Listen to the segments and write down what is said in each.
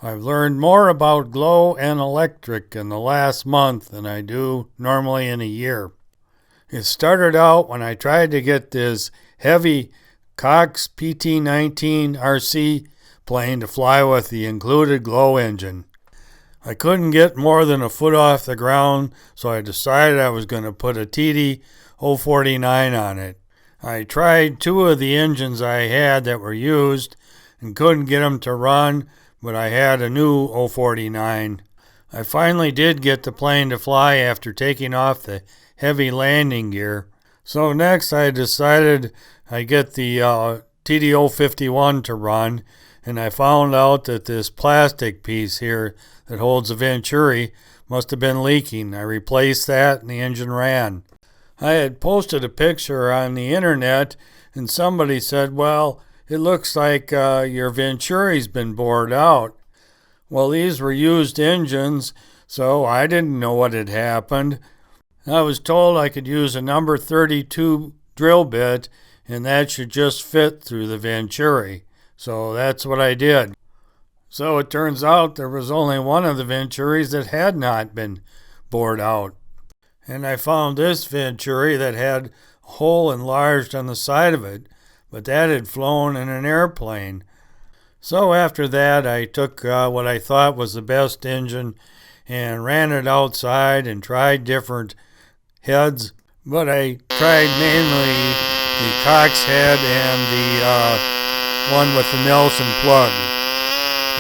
I've learned more about glow and electric in the last month than I do normally in a year. It started out when I tried to get this heavy Cox PT9 RC plane to fly with the included glow engine. I couldn't get more than a foot off the ground, so I decided I was going to put a TD-049 on it. I tried two of the engines I had that were used and couldn't get them to run, but I had a new 049. I finally did get the plane to fly after taking off the heavy landing gear. So next I decided I'd get the TD-051 to run, and I found out that this plastic piece here that holds the Ventury must have been leaking. I replaced that and the engine ran. I had posted a picture on the internet and somebody said, well, it looks like your Ventury's been bored out. Well, these were used engines, so I didn't know what had happened. I was told I could use a number 32 drill bit and that should just fit through the Ventury. So that's what I did. So it turns out there was only one of the Venturies that had not been bored out. And I found this Ventury that had a hole enlarged on the side of it, but that had flown in an airplane. So after that, I took what I thought was the best engine and ran it outside and tried different heads, but I tried mainly the Cox head and the one with the Nelson plug.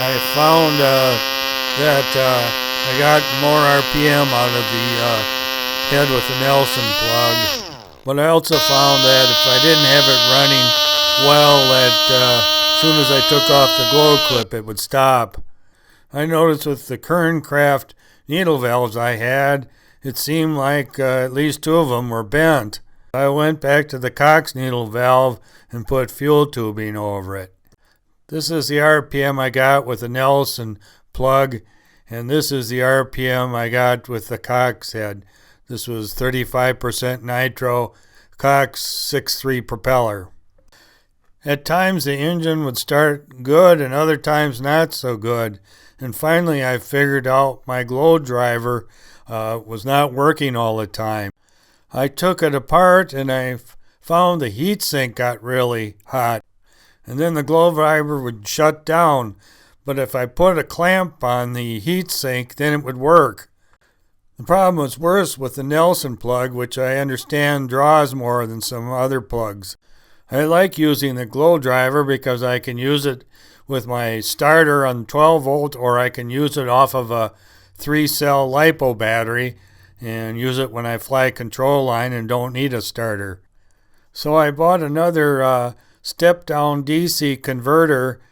I found that I got more RPM out of the head with the Nelson plug. But I also found that if I didn't have it running well, that as soon as I took off the glow clip, it would stop. I noticed with the Kerncraft needle valves I had, it seemed like at least two of them were bent. I went back to the Cox needle valve and put fuel tubing over it. This is the RPM I got with the Nelson plug, and this is the RPM I got with the Cox head. This was 35% nitro, Cox 6.3 propeller. At times the engine would start good and other times not so good. And finally I figured out my glow driver was not working all the time. I took it apart and I found the heatsink got really hot. And then the glow driver would shut down. But if I put a clamp on the heatsink, then it would work. The problem was worse with the Nelson plug, which I understand draws more than some other plugs. I like using the glow driver because I can use it with my starter on 12 volt, or I can use it off of a 3-cell LiPo battery and use it when I fly control line and don't need a starter. So I bought another step-down DC converter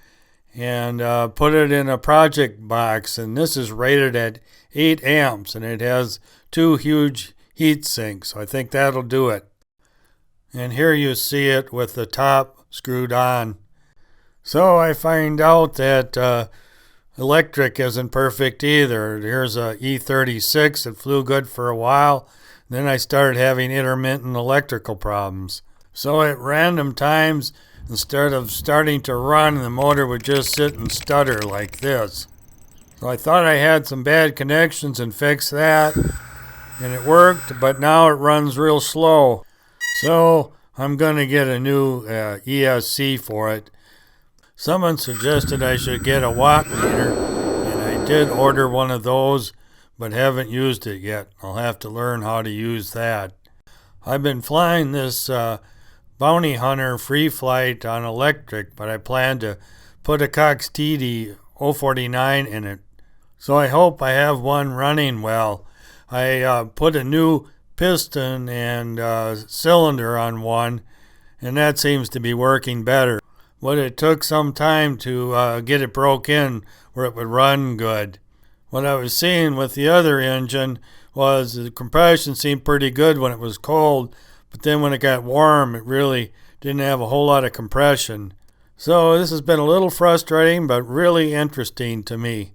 and put it in a project box, and this is rated at 8 amps and it has two huge heat sinks, so I think that'll do it. And here you see it with the top screwed on. So I find out that electric isn't perfect either. Here's a E36 that flew good for a while. Then I started having intermittent electrical problems. So at random times, instead of starting to run, the motor would just sit and stutter like this. So I thought I had some bad connections and fixed that, and it worked, but now it runs real slow. So I'm going to get a new ESC for it. Someone suggested I should get a watt meter, and I did order one of those, but haven't used it yet. I'll have to learn how to use that. I've been flying this Bounty Hunter free flight on electric, but I plan to put a Cox TD-049 in it. So I hope I have one running well. I put a new piston and cylinder on one, and that seems to be working better. But it took some time to get it broke in where it would run good. What I was seeing with the other engine was the compression seemed pretty good when it was cold, but then when it got warm, it really didn't have a whole lot of compression. So this has been a little frustrating, but really interesting to me.